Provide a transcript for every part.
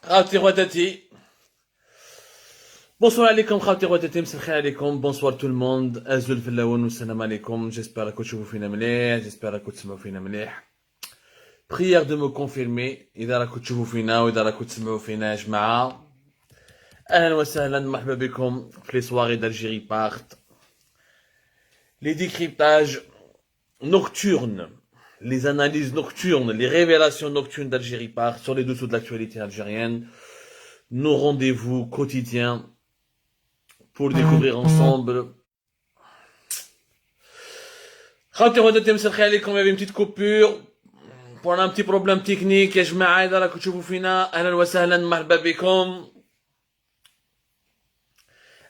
Khawti Wadati. Bonsoir alaikum, Khawti Wadati, msakha alaikum, bonsoir tout le monde. Azul filawoun, salam alaikum. J'espère que tu vous fais namleh, j'espère que tu me fais namleh. Prière de me confirmer. إذا راكم تشوفوا فينا وإذا راكم تسمعوا فينا يا جماعة. أهلا وسهلا مرحبا بكم في les soirées d'Algérie partent. Les décryptages nocturnes, les analyses nocturnes, les révélations nocturnes d'Algérie partent sur les dessous de l'actualité algérienne. Nos rendez-vous quotidiens pour découvrir ensemble. Khawti Wadati, msakha alaikum, il y avait une petite coupure. Pour un petit problème technique, يا جماعة إذا راكم تشوفوا فينا أهلا وسهلا مرحبا بكم.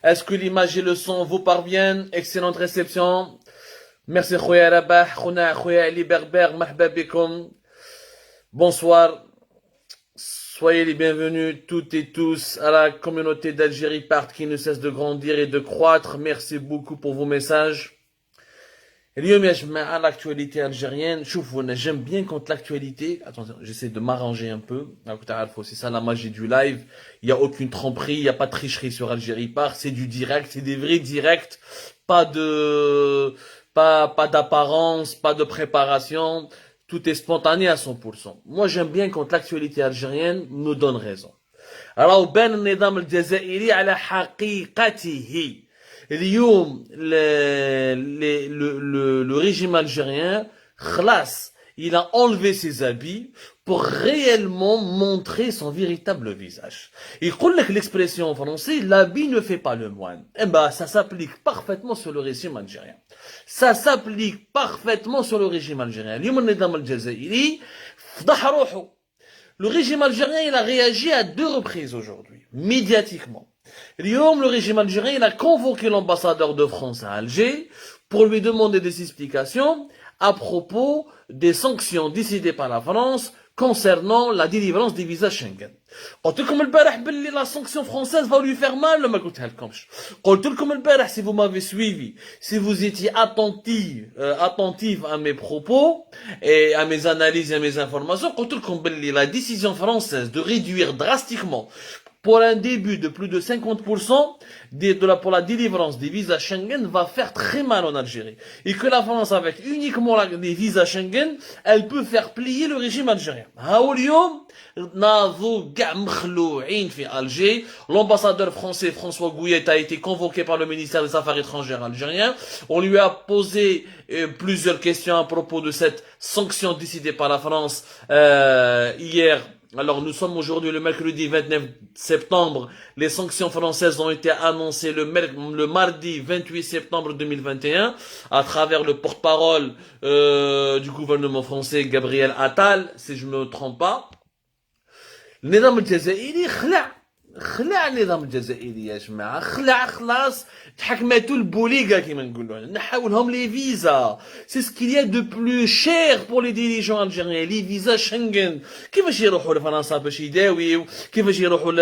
Est-ce que l'image et le son vous parviennent? Excellente réception. Merci خويا رباح, خويا علي بربر, مرحبا بكم. Bonsoir. Soyez les bienvenus toutes et tous à la communauté d'Algérie Part qui ne cesse de grandir et de croître. Merci beaucoup pour vos messages. اليوم يا جماعة l'actualité algérienne, شوفوا j'aime bien quand l'actualité, attention, j'essaie de m'arranger un peu, c'est ça la magie du live, il n'y a aucune tromperie, il n'y a pas de tricherie sur Algérie Part, c'est du direct, c'est des vrais directs, pas d'apparence, pas de préparation, tout est spontané à 100%. Moi j'aime bien quand l'actualité algérienne nous donne raison. Alors بان النظام الجزائري على حقيقته. اليوم le régime algérien, خلاص, il a enlevé ses habits pour réellement montrer son véritable visage. Il dit que l'expression en français, l'habit ne fait pas le moine. Eh ben, ça s'applique parfaitement sur le régime algérien. Ça s'applique parfaitement sur le régime algérien. اليوم النظام الجزائري فضح روحه. Le régime algérien, il a réagi à 2 reprises aujourd'hui, médiatiquement. Le régime algérien, il a convoqué l'ambassadeur de France à Alger pour lui demander des explications à propos des sanctions décidées par la France concernant la délivrance des visas Schengen. قلت لكم البارح باللي la sanction française va lui faire mal, ما قلتها لكمش. قلت لكم البارح, si vous m'avez suivi, si vous étiez attentif à mes propos et à mes analyses et à mes informations, قلت لكم باللي la décision française de réduire drastiquement pour un début de plus de 50% pour la délivrance des visas Schengen va faire très mal en Algérie. Et que la France, avec uniquement les visas Schengen, elle peut faire plier le régime algérien. L'ambassadeur français François Gouillet a été convoqué par le ministère des Affaires étrangères algérien. On lui a posé plusieurs questions à propos de cette sanction décidée par la France hier. Alors nous sommes aujourd'hui le mercredi 29 septembre, les sanctions françaises ont été annoncées le mardi 28 septembre 2021 à travers le porte-parole du gouvernement français Gabriel Attal, si je ne me trompe pas. النظام الجزائري خلع النظام الجزائري يا جماعه, خلاص تحكماتو البوليغا كيما نقولوا, نحاولهم لي فيزا, سي سكيليا دو بلو شير بور لي ديريجون الجيريان, لي فيزا شنغن. كيفاش يروحوا لفرنسا باش يداويو, كيفاش يروحوا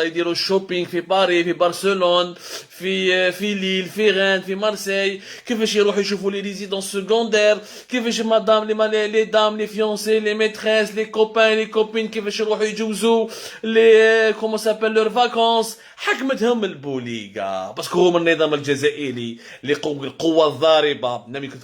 يديروا الشوبينغ في باريس, في برشلونه, في ليل, في غان, في مارسيل, كيفاش يروحوا يشوفوا لي ريزيدونس سكوندير, كيفاش مدام لي دام لي فيونسي لي ميتريس لي كوبان لي كوبين, كيفاش يروحوا يجوزوا لي كومون s'appelle leurs vacances. حكمتهم البوليغا باسكو هما النظام الجزائري اللي القوة الضاربة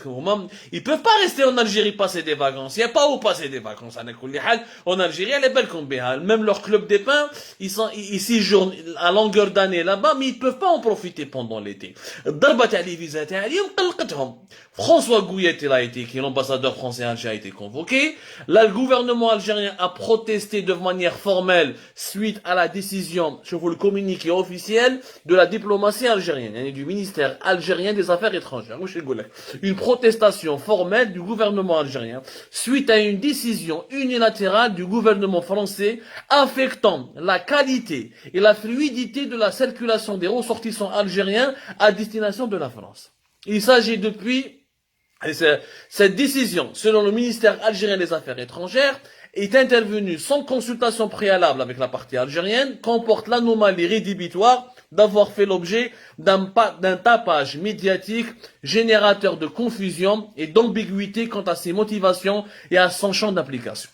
هما ils peuvent pas rester en Algérie passer des vacances, il y a pas où passer des vacances على كل حال en Algérie. على بالكم بها, même leur club des pins ils séjournent à longueur d'année là-bas, mais ils peuvent pas en profiter pendant l'été. الضربة تاع لي فيزا تاع اليوم قلقتهم. François Gouillet qui est l'ambassadeur français à Alger, a été convoqué. Là, le gouvernement algérien a protesté de manière formelle suite à la décision, je vous le communiqué officiel, de la diplomatie algérienne, et du ministère algérien des Affaires étrangères. Une protestation formelle du gouvernement algérien suite à une décision unilatérale du gouvernement français affectant la qualité et la fluidité de la circulation des ressortissants algériens à destination de la France. Il s'agit depuis cette décision, selon le ministère algérien des Affaires étrangères, est intervenue sans consultation préalable avec la partie algérienne, comporte l'anomalie rédhibitoire d'avoir fait l'objet d'un tapage médiatique générateur de confusion et d'ambiguïté quant à ses motivations et à son champ d'application.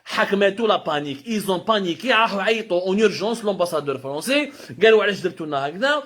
حكمته la panique. Ils ont paniqué, عيطوا en urgence l'ambassadeur français. قالوا علاش درتوا لنا هكذا؟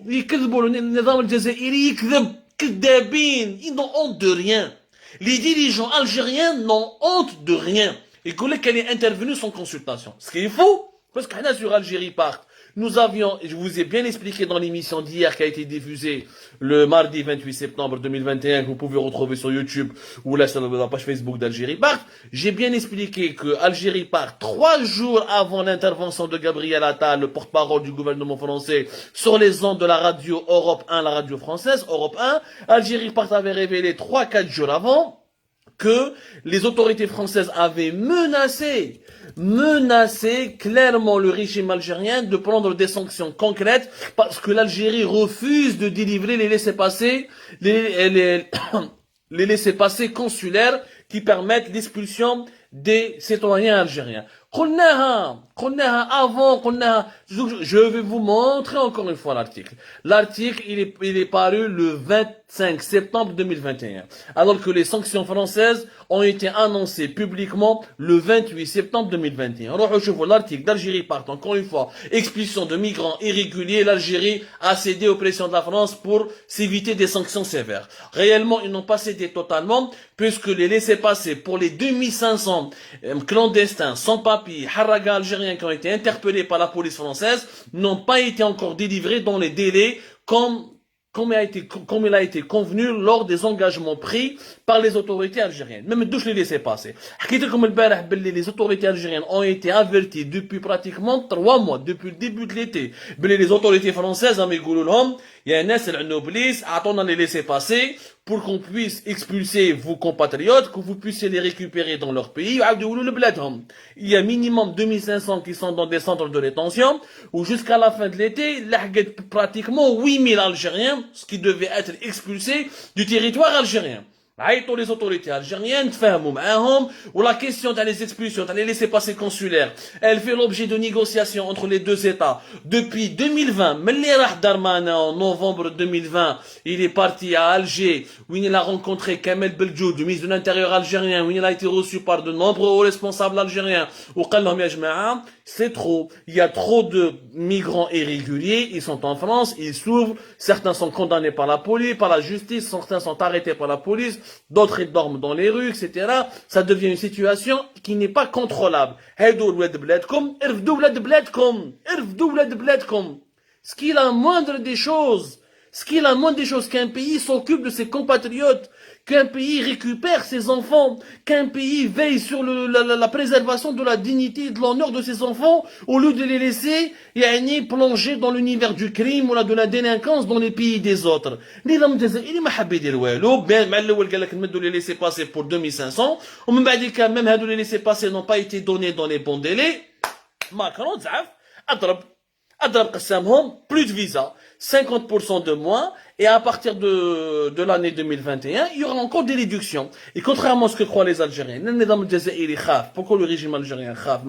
يكذبوا النظام الجزائري يكذب كذابين. Ils n'ont honte de rien. Les dirigeants algériens n'ont honte de rien. يقول لك qu'elle est intervenue sans consultation. Ce qui est faux, parce que sur Algérie part. Nous avions, je vous ai bien expliqué dans l'émission d'hier qui a été diffusée le mardi 28 septembre 2021, que vous pouvez retrouver sur YouTube ou là sur la page Facebook d'Algérie Part. J'ai bien expliqué que Algérie Part, 3 jours avant l'intervention de Gabriel Attal, le porte-parole du gouvernement français, sur les ondes de la radio Europe 1, la radio française, Europe 1, Algérie Part avait révélé 3-4 jours avant que les autorités françaises avaient menacé clairement le régime algérien de prendre des sanctions concrètes parce que l'Algérie refuse de délivrer les laissez-passer, les laissez-passer consulaires qui permettent l'expulsion des citoyens algériens. Je vais vous montrer encore une fois l'article. L'article, il est paru le 25 septembre 2021. Alors que les sanctions françaises ont été annoncées publiquement le 28 septembre 2021. Alors, je vois l'article d'Algérie Part, encore une fois, expulsion de migrants irréguliers. L'Algérie a cédé aux pressions de la France pour s'éviter des sanctions sévères. Réellement, ils n'ont pas cédé totalement, puisque les laissez-passer pour les 2500 clandestins sans papier, haragas algériens qui ont été interpellés par la police française, n'ont pas été encore délivrés dans les délais comme il a été convenu lors des engagements pris par les autorités algériennes. Même douche les laisser passer. Les autorités algériennes ont été averties depuis pratiquement 3 mois, depuis le début de l'été. Les autorités françaises, il y a un oblige, attendant les laisser passer pour qu'on puisse expulser vos compatriotes, que vous puissiez les récupérer dans leur pays. Il y a minimum 2500 qui sont dans des centres de rétention, où jusqu'à la fin de l'été, il y a pratiquement 8000 Algériens, ce qui devait être expulsés du territoire algérien. عيطوا les autorités algériennes, تفاهموا معاهم, ou la question des expulsions, les laissez-passer consulaires, elle fait l'objet de négociations entre les deux États depuis 2020. ملي راح Darmanin en novembre 2020, il est parti à Alger, où il a rencontré Kamel Beldjoud, le ministre de l'Intérieur algérien, où il a été reçu par de nombreux hauts responsables algériens. وقال لهم يا جماعة, c'est trop, il y a trop de migrants irréguliers, ils sont en France, ils s'ouvrent, certains sont condamnés par la police, par la justice, certains sont arrêtés par la police, d'autres ils dorment dans les rues, etc. Ça devient une situation qui n'est pas contrôlable. Ce qui est la moindre des choses, qu'un pays s'occupe de ses compatriotes, qu'un pays récupère ses enfants, qu'un pays veille sur la préservation de la dignité et de l'honneur de ses enfants, au lieu de les laisser plonger dans l'univers du crime ou de la délinquance dans les pays des autres. Les laisser passer pour 2500, ou même les laisser passer n'ont pas été donnés dans les bons délais. Macron, plus de visa, 50% de moins, et à partir de l'année 2021, il y aura encore des réductions. Et contrairement à ce que croient les Algériens, pourquoi le régime algérien khaf?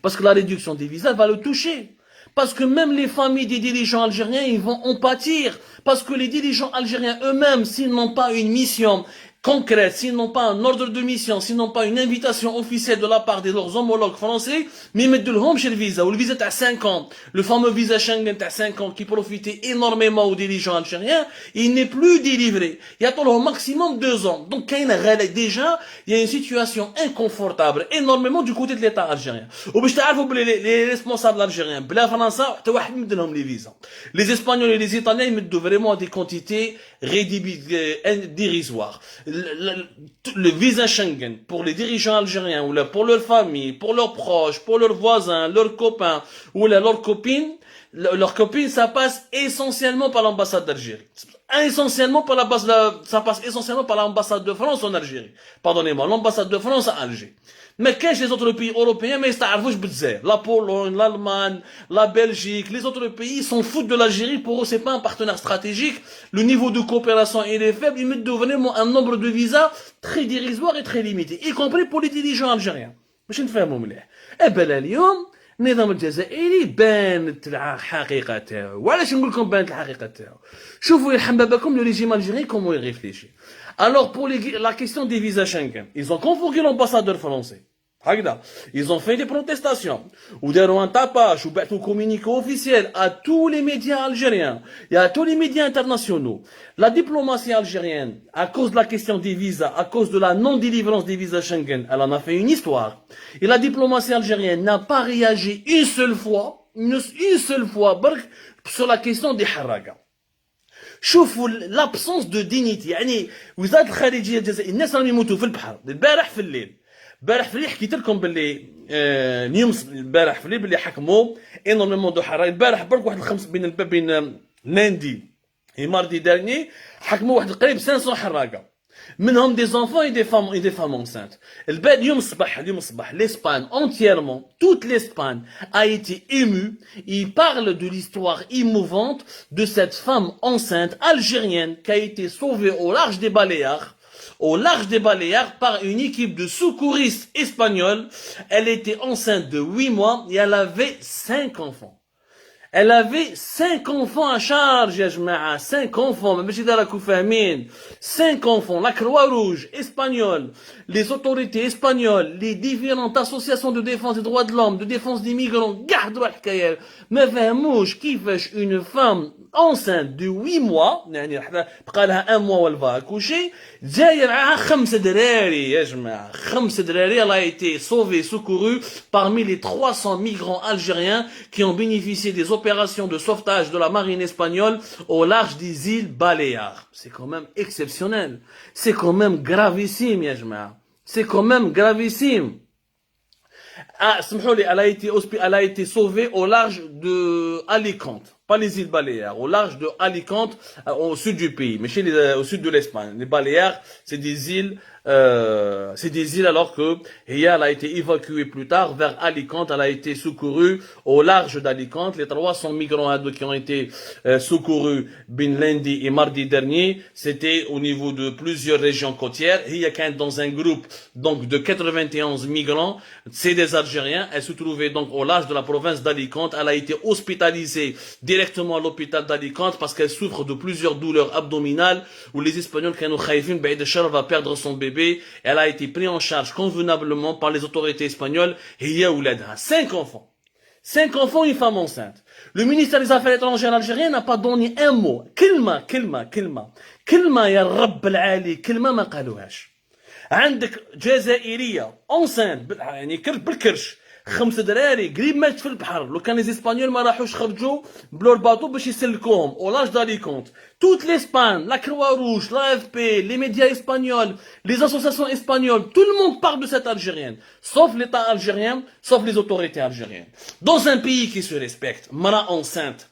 Parce que la réduction des visas va le toucher. Parce que même les familles des dirigeants algériens, ils vont en pâtir. Parce que les dirigeants algériens eux-mêmes, s'ils n'ont pas une mission concrète, s'ils n'ont pas un ordre de mission, s'ils n'ont pas une invitation officielle de la part de leurs homologues français, mais ils mettent de l'homme chez le visa, ou le visa à 5 ans, le fameux visa Schengen à 5 ans qui profitait énormément aux dirigeants algériens, il n'est plus délivré. Il y a au maximum 2 ans. Donc, déjà, il y a une situation inconfortable, énormément du côté de l'État algérien. Les responsables algériens, les visas. Les Espagnols et les Italiens, ils mettent vraiment des quantités dérisoires. Le visa Schengen pour les dirigeants algériens ou pour leur famille, pour leurs proches, pour leurs voisins, leurs copains ou leurs copines, ça passe essentiellement par l'ambassade d'Algérie. Ça passe essentiellement par l'ambassade de France en Algérie. Pardonnez-moi, l'ambassade de France à Alger. Mais qu'est-ce que les autres pays européens, mais la Pologne, l'Allemagne, la Belgique, les autres pays s'en foutent de l'Algérie. Pour eux, c'est pas un partenaire stratégique. Le niveau de coopération il est faible. Ils mettent vraiment un nombre de visas très dérisoire et très limité, y compris pour les dirigeants algériens. باش نفهموا مليح. اليوم النظام الجزائري بانت الحقيقة تاعو. وعلاش نقول لكم بانت الحقيقة تاعو؟ شوفوا يرحم باباكم le régime algérien comment il réfléchit. Alors pour la question des visas Schengen, ils ont convoqué l'ambassadeur français. Ils ont fait des protestations, ou un tapage, ou un communiqué officiel à tous les médias algériens et à tous les médias internationaux. La diplomatie algérienne, à cause de la question des visas, à cause de la non-délivrance des visas Schengen, elle en a fait une histoire. Et la diplomatie algérienne n'a pas réagi une seule fois, sur la question des haragas. شوفوا l'absence de dignité. يعني وزارة الخارجية الجزائرية الناس راهم يموتوا في البحر البارح في الليل. البارح في الليل حكيت لكم باللي البارح في الليل باللي حكموا انورمون دو حراك. البارح برك واحد الخمس بين لاندي ماردي دارني حكموا واحد قريب 500 حراقه منهم des enfants et des femmes enceintes. اليوم الصباح l'Espagne entièrement, toute l'Espagne a été émue. Il parle de l'histoire émouvante de cette femme enceinte algérienne qui a été sauvée au large des Baléares par une équipe de secouristes espagnols. Elle était enceinte de 8 mois et elle avait 5 enfants. Elle avait 5 enfants à charge, ya jma'a, 5 enfants, mais je suis 5 enfants, la Croix-Rouge espagnole, les autorités espagnoles, les différentes associations de défense des droits de l'homme, de défense des migrants, gardent la hkaya, ما فهموش كيفاش une femme enceinte de 8 mois, يعني بقى لها 1 mois والفا accoucher, جايه معاها 5 دراري يا جماعه، 5 دراري. Elle a été sauvée, secourue parmi les 300 migrants algériens qui ont bénéficié des opérations de sauvetage de la marine espagnole au large des îles Baléares. C'est quand même exceptionnel. C'est quand même gravissime, ya jma'a. C'est quand même gravissime. Ah, elle a été sauvée au large de Alicante. Pas les îles Baléares, au large de Alicante, au sud du pays, mais au sud de l'Espagne. Les Baléares, c'est des îles alors que elle a été évacuée plus tard vers Alicante. Elle a été secourue au large d'Alicante. Les 300 migrants qui ont été secourus lundi et mardi dernier, c'était au niveau de plusieurs régions côtières. Il y a dans un groupe donc de 91 migrants, c'est des Algériens. Elle se trouvait donc au large de la province d'Alicante. Elle a été hospitalisée directement à l'hôpital d'Alicante parce qu'elle souffre de plusieurs douleurs abdominales où les Espagnols va perdre son bébé. Elle a été prise en charge convenablement par les autorités espagnoles. Et il y a 5 enfants. 5 enfants et une femme enceinte. Le ministère des Affaires étrangères algérien n'a pas donné un mot. كلمة يا رب العالي كلمة ما قالوهاش. عندك جزائرية enceinte يعني بالكرش 5 دراري قريب ماتت في البحر. لو كان لي اسبانيول ما راحوش خرجوا بلور باطو باش يسلكوهم au large d'Alicante. Toute l'Espagne, la Croix-Rouge, l'AFP, les médias espagnols, les associations espagnoles, tout le monde parle de cette Algérienne, sauf l'État algérien, sauf les autorités algériennes. Dans un pays qui se respecte, mara enceinte,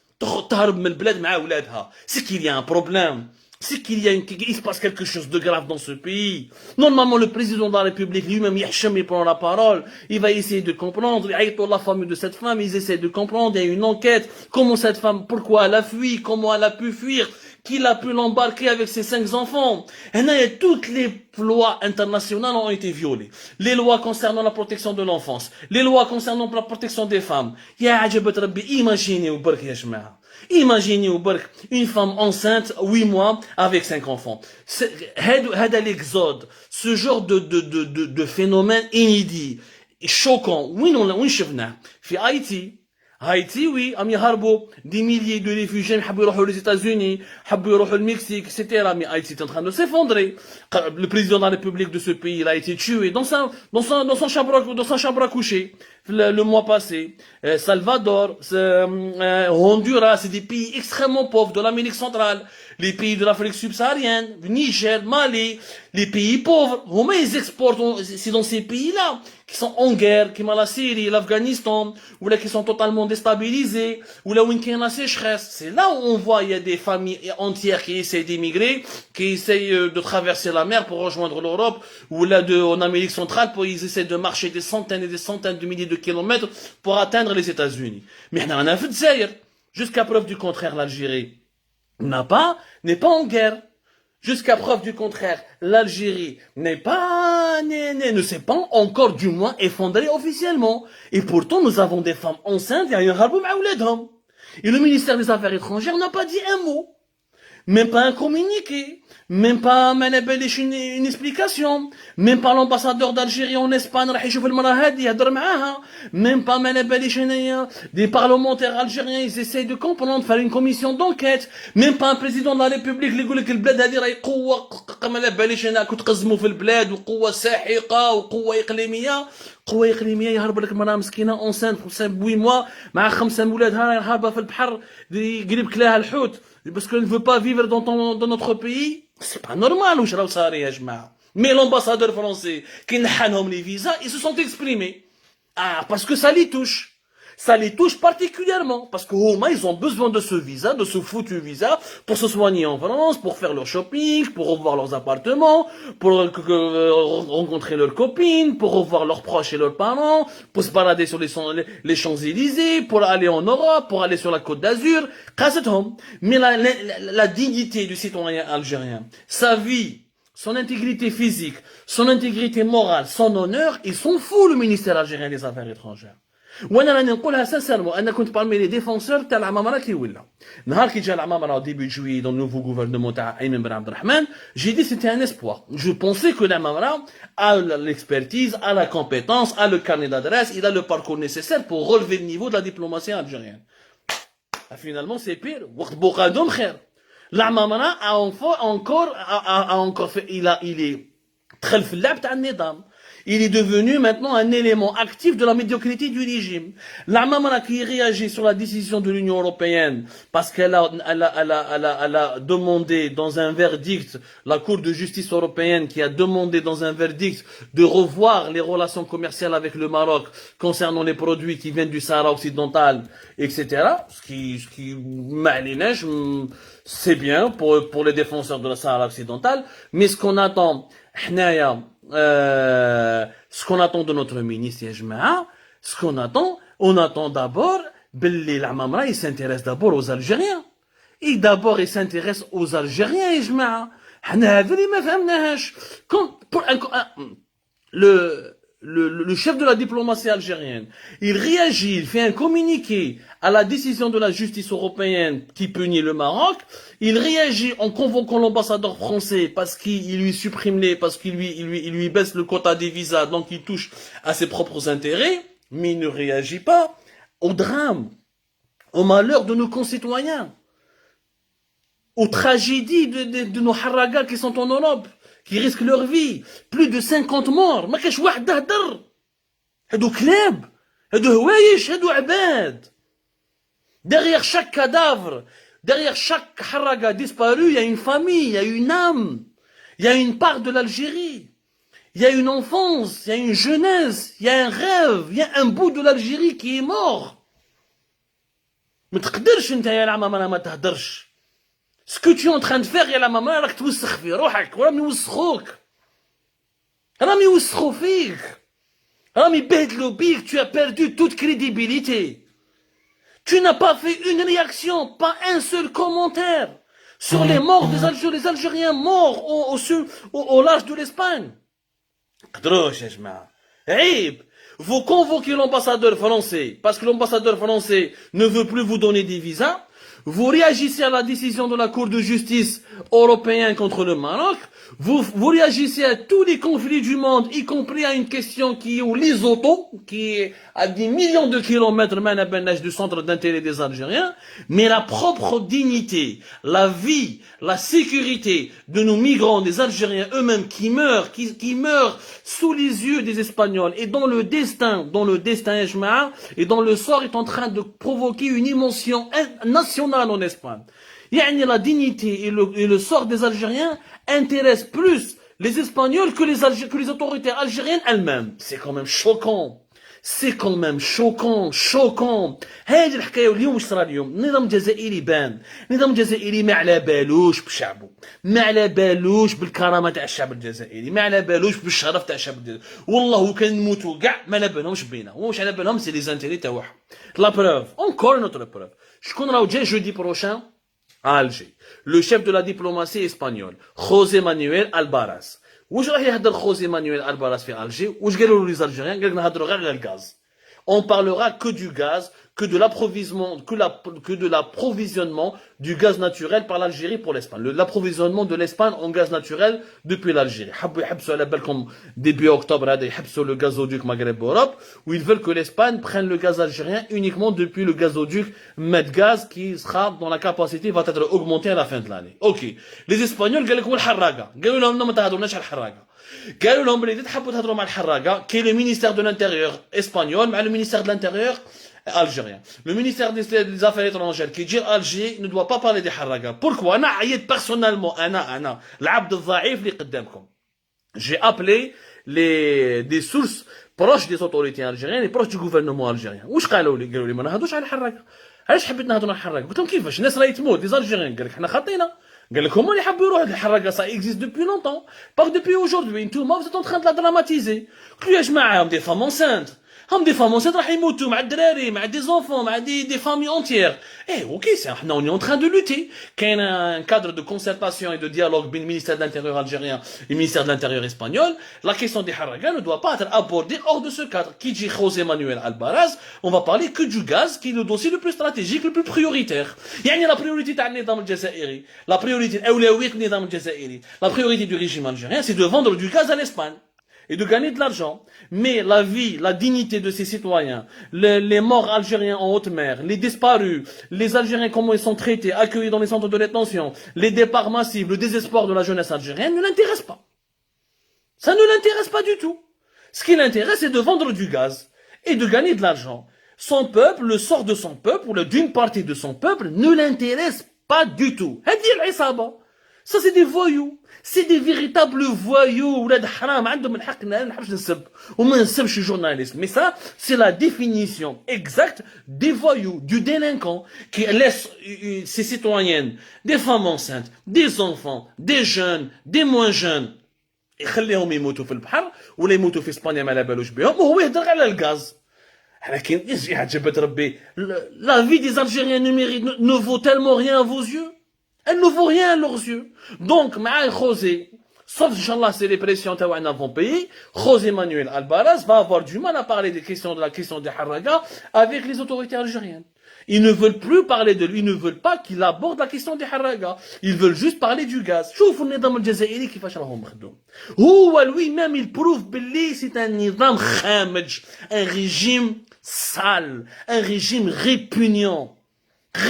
تهرب من البلاد مع ولادها, c'est qu'il y a un problème. C'est qu'il se passe quelque chose de grave dans ce pays. Normalement, le président de la République lui-même, il prend la parole. Il va essayer de comprendre. La famille de cette femme, ils essaient de comprendre. Il y a une enquête. Comment cette femme, pourquoi elle a fui, comment elle a pu fuir, qui l'a pu l'embarquer avec ses 5 enfants. Et toutes les lois internationales ont été violées. Les lois concernant la protection de l'enfance. Les lois concernant la protection des femmes. Imaginez au bark ya jma'a. Imaginez une femme enceinte, 8 mois, avec 5 enfants. L'exode, ce genre de phénomène inédit, choquant. Oui, on fait Haïti, oui, am يهربوا des milliers de réfugiés حبوا يروحوا les États-Unis, حبوا يروحوا le Mexique, etc. Mais Haïti est en train de s'effondrer. Le président de la République de ce pays, il a été tué dans sa chambre à coucher le mois passé. Salvador, Honduras, c'est des pays extrêmement pauvres de l'Amérique centrale. Les pays de l'Afrique subsaharienne, Niger, Mali, les pays pauvres, comment ils exportent, c'est dans ces pays-là, qui sont en guerre, qui sont la Syrie, l'Afghanistan, ou là qui sont totalement déstabilisés, ou là où il y a la sécheresse. C'est là où on voit, il y a des familles entières qui essaient d'émigrer, qui essayent de traverser la mer pour rejoindre l'Europe, ou là en Amérique centrale, ils essaient de marcher des centaines et des centaines de milliers de kilomètres pour atteindre les États-Unis. Mais on a fait de jusqu'à preuve du contraire, l'Algérie n'est pas en guerre. Jusqu'à preuve du contraire, l'Algérie ne s'est pas encore du moins effondrée officiellement. Et pourtant, nous avons des femmes enceintes et le ministère des Affaires étrangères n'a pas dit un mot. Même pas un communiqué, même pas une explication, même pas l'ambassadeur d'Algérie en Espagne راح يشوف المرأة هذه يهضر معاها, même pas des parlementaires algériens ils essayent de comprendre, faire une commission d'enquête, même pas un président de la République اللي يقول لك البلاد هذه راهي قوة ما على باليش انا كنت تقزموا في البلاد وقوة ساحقة وقوة إقليمية. قوة إقليمية يهرب لك مرأة مسكينة اونسان 8 موا مع 5 ولادها راهي هاربة في البحر يقلب كلاها الحوت parce qu'elle ne veut pas vivre dans notre pays. C'est pas normal واش راهو صاري يا جماعة. Mais l'ambassadeur français qui نحنهم les visas, ils se sont exprimés. Ah, parce que ça les touche. Ça les touche particulièrement. Parce que ils ont besoin de ce visa, de ce foutu visa, pour se soigner en France, pour faire leur shopping, pour revoir leurs appartements, pour rencontrer leurs copines, pour revoir leurs proches et leurs parents, pour se balader sur les Champs-Élysées, pour aller en Europe, pour aller sur la Côte d'Azur. Mais la dignité du citoyen algérien, sa vie, son intégrité physique, son intégrité morale, son honneur, ils sont fous le ministère algérien des Affaires étrangères. وانا راني نقولها سانسيرمون انا كنت parmi les défenseurs تاع العمامره كي ولا نهار كي جا العمامره ديبي جويي dans le nouveau gouvernement تاع ايمن بن عبد الرحمن j'ai dit c'était un espoir. Je pensais que العمامره a l'expertise, a la compétence, a le carnet d'adresse, il a le parcours nécessaire pour relever le niveau de la diplomatie algérienne. Finalement c'est pire. وقت بوقادهم خير. العمامره a encore fait il est دخل في اللعب تاع النظام. Il est devenu maintenant un élément actif de la médiocrité du régime. L'Amamara qui réagit sur la décision de l'Union européenne parce qu'elle a demandé dans un verdict, la Cour de justice européenne qui a demandé dans un verdict de revoir les relations commerciales avec le Maroc concernant les produits qui viennent du Sahara occidental, etc. Ce qui c'est bien pour les défenseurs de la Sahara occidental, mais ce qu'on attend, ce qu'on attend de notre ministre, on attend d'abord, il s'intéresse d'abord aux Algériens. Et d'abord, il s'intéresse aux Algériens, le chef de la diplomatie algérienne, il réagit, il fait un communiqué à la décision de la justice européenne qui punit le Maroc. Il réagit en convoquant l'ambassadeur français parce qu'il lui supprime parce qu'il lui baisse le quota des visas, donc il touche à ses propres intérêts, mais il ne réagit pas au drame, au malheur de nos concitoyens, aux tragédies de nos haragas qui sont en Europe, qui risquent leur vie. Plus de 50 morts. ما كاش واحد هدر. هادو كلاب. هادو هوايش. هادو عباد. Derrière chaque cadavre, derrière chaque haraga disparu, il y a une famille, il y a une âme. Il y a une part de l'Algérie. Il y a une enfance, il y a une jeunesse, il y a un rêve, il y a un bout de l'Algérie qui est mort. ما تقدرش انت يا العمامة ما تهدرش. Ce que tu es en train de faire, يا العمامة راك توسخ في روحك وراهم يوسخوك. راهم يوسخوا فيك. راهم يبهدلوا بيك, tu as perdu toute crédibilité. Tu n'as pas fait une réaction, pas un seul commentaire sur les morts des Algériens, les Algériens morts au large de l'Espagne. قدروش يا جماعة. عيب. Vous convoquez l'ambassadeur français, parce que l'ambassadeur français ne veut plus vous donner des visas. Vous réagissez à la décision de la Cour de justice européenne contre le Maroc. Vous réagissez à tous les conflits du monde, y compris à une question qui est au Lesotho, qui est à des millions de kilomètres du centre d'intérêt des Algériens. Mais la propre dignité, la vie, la sécurité de nos migrants, des Algériens eux-mêmes qui meurent sous les yeux des Espagnols et dont le destin, et dont le sort est en train de provoquer une émotion nationale en Espagne. La dignité et le sort des Algériens intéressent plus les Espagnols que les autorités algériennes elles-mêmes. C'est quand même choquant. C'est quand même choquant. هذه الحكايه واليوم واش صرا اليوم نظام جزائري بان نظام جزائري ما على بالوش بشعبه ما على بالوش بالكرامه تاع الشعب الجزائري ما على بالوش بالشرف تاع الشعب الجزائري والله كان نموتوا كاع ما على بالهمش بينا واش على بالهم سي لي زانتيري تاعهم لا بروف encore une autre preuve شكون راهو جاي jeudi prochain à Alger le chef de la diplomatie espagnole José Manuel Albaraz واش راح يهضر خوزي مانويل الباراس في الجي واش قالوا له لي زالجيريان قال لك نهضروا غير على الغاز On parlera que du gaz, que de l'approvisionnement du gaz naturel par l'Algérie pour l'Espagne. L'approvisionnement de l'Espagne en gaz naturel depuis l'Algérie. Début octobre, le gazoduc Maghreb-Europe, où ils veulent que l'Espagne prenne le gaz algérien uniquement depuis le gazoduc Medgaz, qui sera dans la capacité, va être augmenté à la fin de l'année. Ok. Les Espagnols, قال لكم الحراقة. قالوا لهم ما تهضروناش على الحراقة. قالوا لهم بلي تحبوا تهضروا مع الحراقة كاين le ministère de l'intérieur espagnol مع le ministère de l'intérieur algérien. Le ministère des Affaires étrangères qui dit Alger ne doit pas parler des حراقة. Pourquoi? أنا عيط personnellement أنا العبد الضعيف اللي قدامكم. J'ai appelé des sources proches des autorités algériennes et proches du gouvernement algérien. واش قالوا لي ما نهضروش على الحراقة. علاش حبيت نهضروا على الحراقة؟ قلت لهم كيفاش الناس راهي تموت les Algériens قال لك حنا خاطينا. قال لك هما اللي حبوا يروحوا الحراقه ça existe depuis longtemps pas que depuis aujourd'hui tout le monde vous êtes en train de la dramatiser قلت له يا جماعه هم des femmes enceintes هم des femmes enceintes راح يموتوا مع الدراري مع des enfants مع des familles entières ok c'est احنا on est en train de lutter كاين un cadre de concertation et de dialogue بين le ministère de l'intérieur algérien et le ministère de l'intérieur espagnol la question des حراقه ne doit pas être abordée hors de ce cadre qui dit José Manuel Albaraz on va parler que du gaz qui est le dossier le plus stratégique le plus prioritaire يعني la priorité تاع النظام الجزائري la priorité الاولويه النظام الجزائري la priorité du régime algérien c'est de vendre du gaz à l'Espagne et de gagner de l'argent. Mais la vie, la dignité de ces citoyens, les morts algériens en haute mer, les disparus, les Algériens comment ils sont traités, accueillis dans les centres de détention, les départs massifs, le désespoir de la jeunesse algérienne ne l'intéresse pas. Ça ne l'intéresse pas du tout. Ce qui l'intéresse, c'est de vendre du gaz et de gagner de l'argent. Son peuple, le sort de son peuple, ou d'une partie de son peuple, ne l'intéresse pas du tout. Ça, c'est des voyous. C'est des véritables voyous. Mais ça, c'est la définition exacte des voyous, du délinquant, qui laisse ses citoyennes, des femmes enceintes, des enfants, des jeunes, des moins jeunes, يخليهم يموتوا في البحر ولا يموتوا في اسبانيا ما على بالوش بهم وهو يهضر على الغاز. لكن ايش عجبت ربي la vie des Algériens ne vaut tellement rien à vos yeux. Elle ne vaut rien à leurs yeux. Donc, مع José, sauf Inch'Allah, c'est les pressions تاعنا vont payer, José Manuel Albaraz va avoir du mal à parler de la question des Harraga avec les autorités algériennes. Ils ne veulent plus parler de lui, ils ne veulent pas qu'il aborde la question des Harraga. Ils veulent juste parler du gaz. شوفوا النظام الجزائري كيفاش راهم مخدوم. هو lui-même il prouve باللي c'est un نظام خامج, un régime sale, un régime répugnant.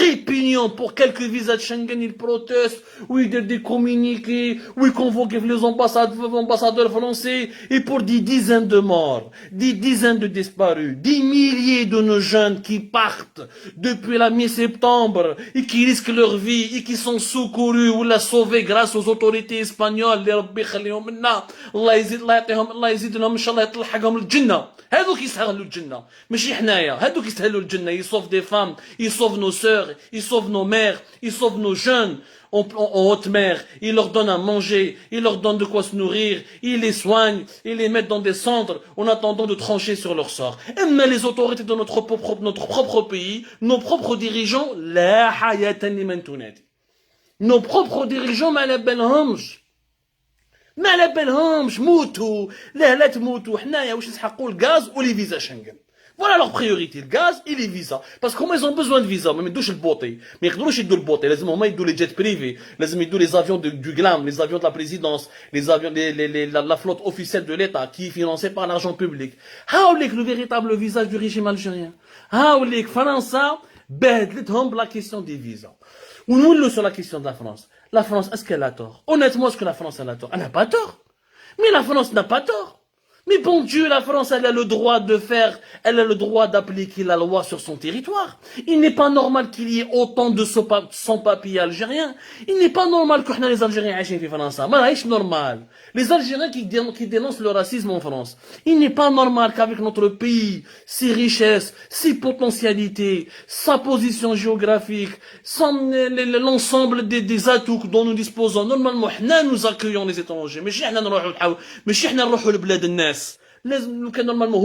Répugnant pour quelques visas de Schengen, ils protestent, oui, des communiqués, oui, convoquent les ambassadeurs français, et pour des dizaines de morts, des dizaines de disparus, des milliers de nos jeunes qui partent depuis la mi-septembre, et qui risquent leur vie, et qui sont secourus ou la sauvés grâce aux autorités espagnoles, les ربي يخليهم منا, الله يزيد الله يعطيهم, الله يزيد لهم إن شاء الله يطلعهم للجنة. هذوك يستاهلوا الجنة ماشي حنايا هذوك يستاهلوا الجنة ils sauvent des femmes ils sauvent nos sœurs ils sauvent nos mères ils sauvent nos jeunes en haute mer ils leur donnent à manger ils leur donnent de quoi se nourrir ils les soignent ils les mettent dans des centres en attendant de trancher sur leur sort mais les autorités de notre propre pays nos propres dirigeants لا حياة لمن تنادي nos propres dirigeants ما على بالهمش ما على بالهمش موتوا لا تموتوا حنايا واش نسحقوا الغاز ولي فيزا شنغن Voilà leur priorité, le gaz et les visas. Parce que comment ils ont besoin de visas, mais ils doivent le botter. Mais ils doivent le botter. Les moments ils doivent les jets privés, ils doivent les avions du glam, les avions de la présidence, les avions, la flotte officielle de l'État qui est financée par l'argent public. Haoulek le véritable visage du régime algérien. Haoulek France, بدلتهم la question des visas. Ou nous sur la question de la France. La France, est-ce qu'elle a tort? Honnêtement, est-ce que la France elle a tort? Elle n'a pas tort. Mais la France n'a pas tort. Mais bon Dieu, la France, elle a le droit de faire, elle a le droit d'appliquer la loi sur son territoire. Il n'est pas normal qu'il y ait autant de sans-papiers algériens. Il n'est pas normal que les Algériens aient fait France. C'est normal. Les Algériens qui dénoncent le racisme en France. Il n'est pas normal qu'avec notre pays, ses richesses, ses potentialités, sa position géographique, l'ensemble des atouts dont nous disposons, normalement, nous accueillons les étrangers. Mais nous نروحوا لبلاد الناس normalement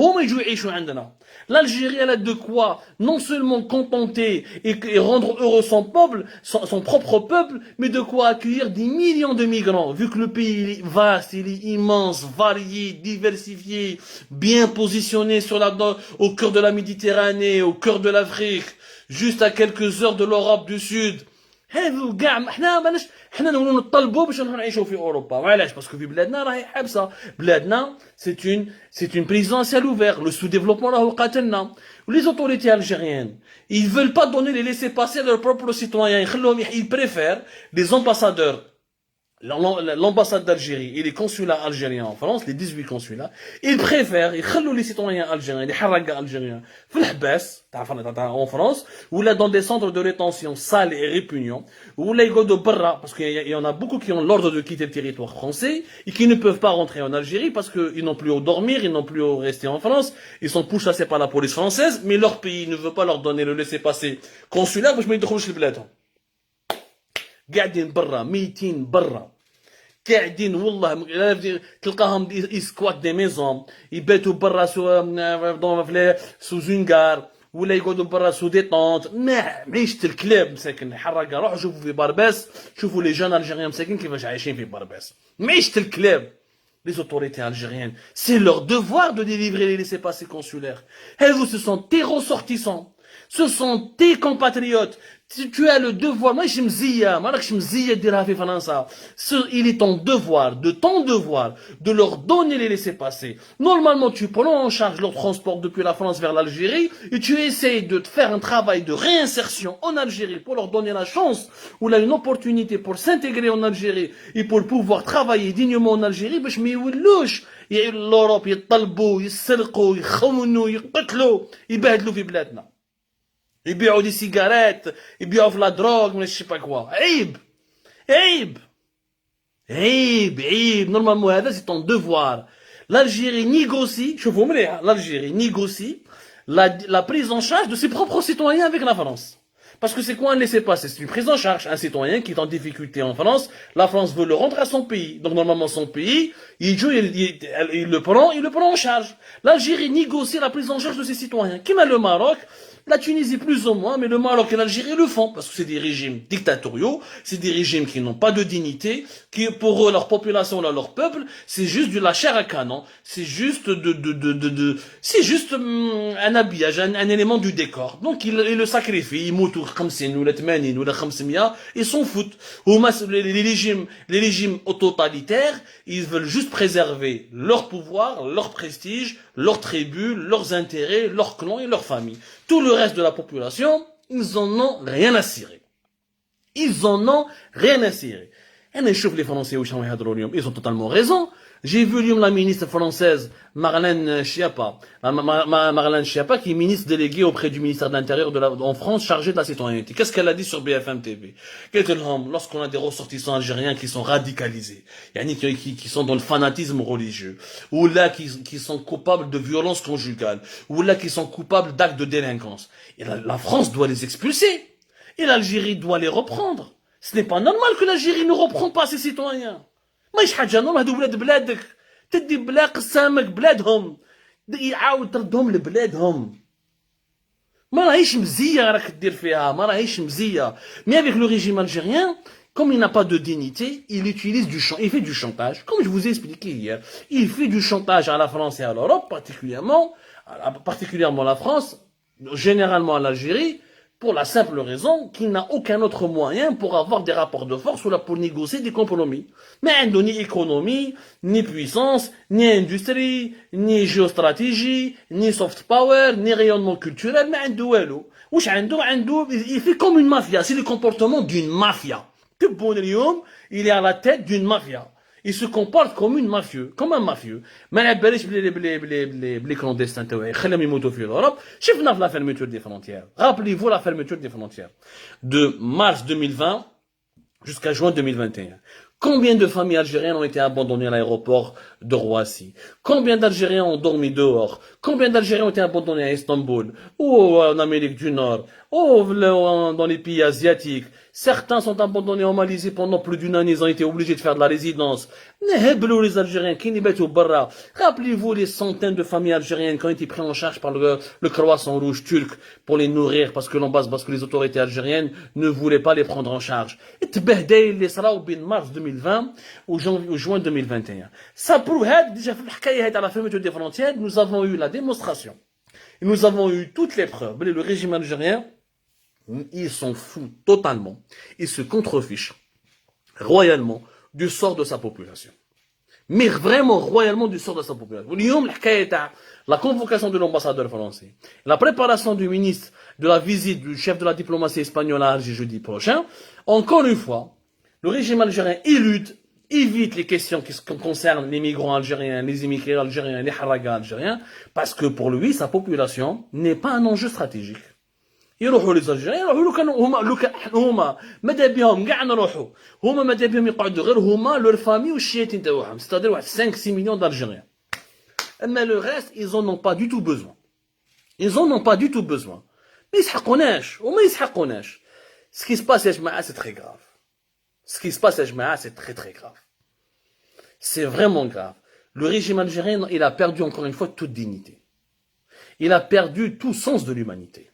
l'Algérie elle a de quoi non seulement contenter et rendre heureux son propre peuple, mais de quoi accueillir des millions de migrants, vu que le pays il est vaste, il est immense, varié, diversifié, bien positionné au cœur de la Méditerranée, au cœur de l'Afrique, juste à quelques heures de l'Europe du Sud. هذو كاع حنا نولوا نطلبوا باش نروحوا نعيشوا في اوروبا وعلاش باسكو في بلادنا راهي حابسه بلادنا c'est une prison à ciel ouvert le sous-développement راهو قاتلنا les autorités algériennes ils veulent pas donner les laissez-passer à leurs propres citoyens ils préfèrent les ambassadeurs l'ambassade d'Algérie et les consulats algériens en France, les 18 consulats, ils préfèrent, ils خلوا les citoyens algériens, les حراقة algériens, في الحباس, en France, ou là dans des centres de rétention sales et répugnants, ou là ils go de barra, parce qu'il y en a beaucoup qui ont l'ordre de quitter le territoire français, et qui ne peuvent pas rentrer en Algérie parce qu'ils n'ont plus où dormir, ils n'ont plus où rester en France, ils sont pourchassés par la police française, mais leur pays ne veut pas leur donner le laisser-passer consulaire, باش ما يدخلوش لبلادهم. قاعدين برا ميتين برا قاعدين والله تلقاهم يسكوات دي ميزون يباتوا برا سو زونغار ولا يقعدوا برا سو دي طونت معيشة الكلاب مساكن حرقه روحوا شوفوا في برباس شوفوا لي جون الجيريان مساكن كيفاش عايشين في برباس معيشة الكلاب. Les autorités algériennes, c'est leur devoir de délivrer les laissez-passer consulaires. Et vous, ce sont tes ressortissants. Ce sont tes compatriotes. Tu as le devoir. Moi, il est ton devoir, de leur donner les laissez-passer. Normalement, tu prends en charge leur transport depuis la France vers l'Algérie et tu essayes de faire un travail de réinsertion en Algérie pour leur donner la chance ou là une opportunité pour s'intégrer en Algérie et pour pouvoir travailler dignement en Algérie. باش ما يولوش l'Europe يطلبوا يسرقوا يخونوا يقتلوا يبهدلوا في بلادنا. يبيعوا دي سيجارات يبيعوا في لا دروغ ولا شي با كوا عيب عيب عيب عيب نورمالمون هذا سي طون دوفوار l'Algérie négocie شوفوا مليح l'Algérie négocie la prise en charge de ses propres citoyens avec la France parce que c'est quoi un laissez-passer c'est une prise en charge un citoyen qui est en difficulté en France la France veut le rendre à son pays donc normalement son pays il le prend en charge l'Algérie négocie la prise en charge de ses citoyens qui m'a le Maroc. La Tunisie plus ou moins, mais le Maroc et l'Algérie le font, parce que c'est des régimes dictatoriaux, c'est des régimes qui n'ont pas de dignité, qui pour eux, leur population, leur peuple, c'est juste de la chair à canon, c'est juste c'est juste un habillage, un élément du décor. Donc ils le sacrifient, ils moutent ou la 80 ou la 500, ils s'en foutent. Les régimes totalitaires, ils veulent juste préserver leur pouvoir, leur prestige, leur tribu, leurs intérêts, leur clan et leur famille. Tout le reste de la population, ils en ont rien à cirer. Ils en ont rien à cirer. Et les Français, ils ont totalement raison. J'ai vu la ministre française, Marlène Schiappa, qui est ministre déléguée auprès du ministère de l'Intérieur en France, chargée de la citoyenneté. Qu'est-ce qu'elle a dit sur BFM TV? Lorsqu'on a des ressortissants algériens qui sont radicalisés, qui sont dans le fanatisme religieux, ou là qui sont coupables de violences conjugales, ou là qui sont coupables d'actes de délinquance, et la France doit les expulser. Et l'Algérie doit les reprendre. Ce n'est pas normal que l'Algérie ne reprend pas ses citoyens. ماهيش حاجه نورمال هادو ولاد بلادك تدي بلا قسامك بلادهم يعاود تردهم لبلادهم ما راهيش مزيه راك دير فيها ما راهيش مزيه mais avec le régime algérien comme il n'a pas de dignité il fait du chantage comme je vous ai expliqué hier il fait du chantage à la France et à l'Europe particulièrement la France généralement à l'Algérie pour la simple raison qu'il n'a aucun autre moyen pour avoir des rapports de force ou là pour négocier des compromis. Mais il n'a ni économie, ni puissance, ni industrie, ni géostratégie, ni soft power, ni rayonnement culturel, mais il fait comme une mafia, c'est le comportement d'une mafia. Il est à la tête d'une mafia. Il se comporte comme un mafieux. Mais les clandestins, خليهم يموتوا في l'Europe. شفنا la fermeture des frontières. Rappelez-vous la fermeture des frontières. De mars 2020 jusqu'à juin 2021. Combien de familles algériennes ont été abandonnées à l'aéroport de Roissy? Combien d'Algériens ont dormi dehors? Combien d'Algériens ont été abandonnés à Istanbul? Ou en Amérique du Nord? Oh, dans les pays asiatiques, certains sont abandonnés en Malaisie pendant plus d'une année, ils ont été obligés de faire de la résidence. Neheblo les Algériens, qui n'y mettent au barra. Rappelez-vous les centaines de familles algériennes qui ont été prises en charge par le Croissant Rouge turc pour les nourrir parce que les autorités algériennes ne voulaient pas les prendre en charge. Et tbehday les saraw bin mars 2020 ou juin 2021. Ça prouve, déjà, à la fermeture des frontières, nous avons eu la démonstration. Et nous avons eu toutes les preuves. Le régime algérien, ils s'en fout totalement. Ils se contrefichent royalement du sort de sa population. Mais vraiment royalement du sort de sa population. La convocation de l'ambassadeur français, la préparation du ministre de la visite du chef de la diplomatie espagnole à Alger jeudi prochain, encore une fois, le régime algérien évite les questions qui concernent les migrants algériens, les immigrés algériens, les haragas algériens, parce que pour lui, sa population n'est pas un enjeu stratégique. يروحوا لي الجزائر يروحوا لو كانوا هما ماذا بهم كاع نروحوا هما ماذا بهم يقعدوا غير هما لور فامي والشياتين تاعهم ستادير واحد 5 6 مليون d'Algériens. اما لو ريست ils en ont pas du tout besoin. Ils en ont pas du tout besoin. ما يسحقوناش وما يسحقوناش. Ce qui se passe يا جماعه c'est très grave. Ce qui se passe يا جماعه c'est très très grave. C'est vraiment grave. Le régime algérien, il a perdu encore une fois toute dignité. Il a perdu tout sens de l'humanité.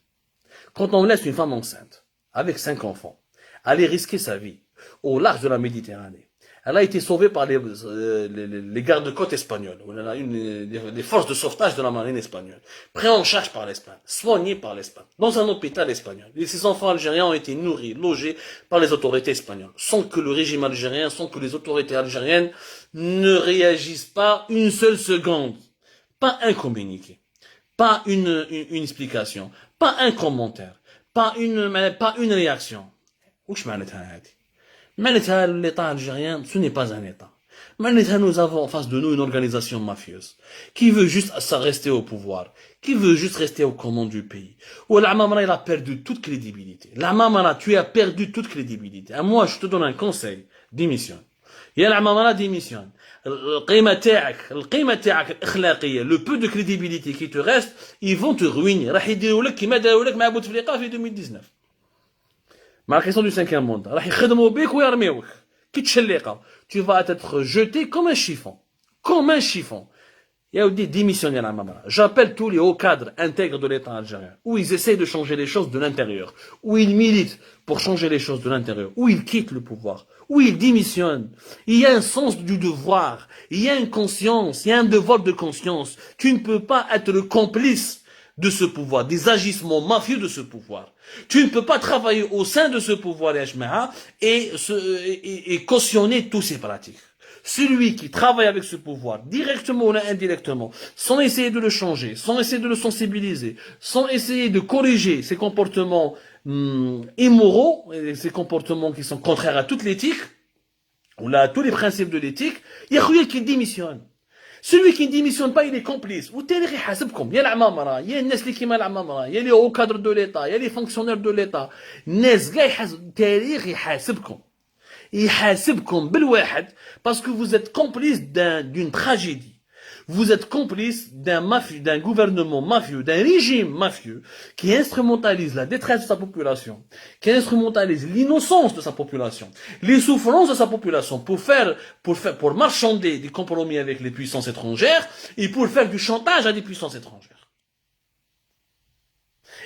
Quand on laisse une femme enceinte, avec 5 enfants, aller risquer sa vie au large de la Méditerranée, elle a été sauvée par les gardes-côtes espagnols, les forces de sauvetage de la marine espagnole, pris en charge par l'Espagne, soignée par l'Espagne, dans un hôpital espagnol. Et ces enfants algériens ont été nourris, logés par les autorités espagnoles, sans que le régime algérien, sans que les autorités algériennes ne réagissent pas une seule seconde. Pas un communiqué, pas une explication, pas un commentaire, pas une réaction. Ouch معناتها هذه. معناتها l'État algérien, ce n'est pas un État. معناتها nous avons en face de nous une organisation mafieuse qui veut juste rester au pouvoir, qui veut juste rester au commande du pays. Ou l'Amamara, il a perdu toute crédibilité. L'Amamara, tu as perdu toute crédibilité. Et moi, je te donne un conseil, démissionne. يا العمامرة démissionne. القيمة تاعك الأخلاقية, le peu de crédibilité qui te reste, ils vont te ruiner. راح يديروا لك كيما داروا لك مع بوتفليقة في 2019. مع la question du 5e monde. راح يخدموا بك ويرميوك. كي تشليقة. Tu vas être jeté comme un chiffon. Comme un chiffon. Yaoudi démissionne يا العمامرة. J'appelle tous les hauts cadres intègres de l'État algérien, où ils essayent de changer les choses de l'intérieur, où ils militent pour changer les choses de l'intérieur, où ils quittent le pouvoir, où ils démissionnent. Il y a un sens du devoir, il y a une conscience, il y a un devoir de conscience. Tu ne peux pas être le complice de ce pouvoir, des agissements mafieux de ce pouvoir. Tu ne peux pas travailler au sein de ce pouvoir, et cautionner tous ces pratiques. Celui qui travaille avec ce pouvoir, directement ou indirectement, sans essayer de le changer, sans essayer de le sensibiliser, sans essayer de corriger ses comportements immoraux, et ces comportements qui sont contraires à toute l'éthique, ou à tous les principes de l'éthique, il y a rien qui démissionne. Celui qui ne démissionne pas, il est complice. Ou il y a l'Amamara, il y a il y a les hauts cadres de l'État, il y a les fonctionnaires de l'État. Parce que vous êtes complice d'une tragédie. Vous êtes complice d'un gouvernement mafieux, d'un régime mafieux qui instrumentalise la détresse de sa population, qui instrumentalise l'innocence de sa population, les souffrances de sa population pour marchander des compromis avec les puissances étrangères et pour faire du chantage à des puissances étrangères.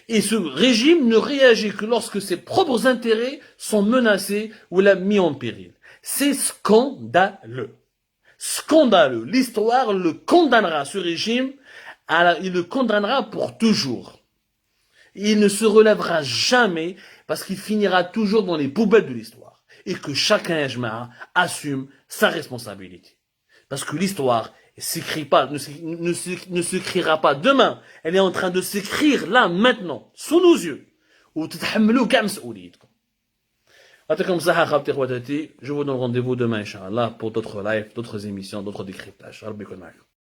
Et ce régime ne réagit que lorsque ses propres intérêts sont menacés ou mis en péril. C'est scandaleux. Scandaleux. L'histoire le condamnera, ce régime, il le condamnera pour toujours. Il ne se relèvera jamais parce qu'il finira toujours dans les poubelles de l'histoire. Et que chacun, assume sa responsabilité. Parce que l'histoire ne s'écrira pas demain. Elle est en train de s'écrire là, maintenant, sous nos yeux. Je vous donne rendez-vous demain, Inch'Allah, pour d'autres lives, d'autres émissions, d'autres décryptages.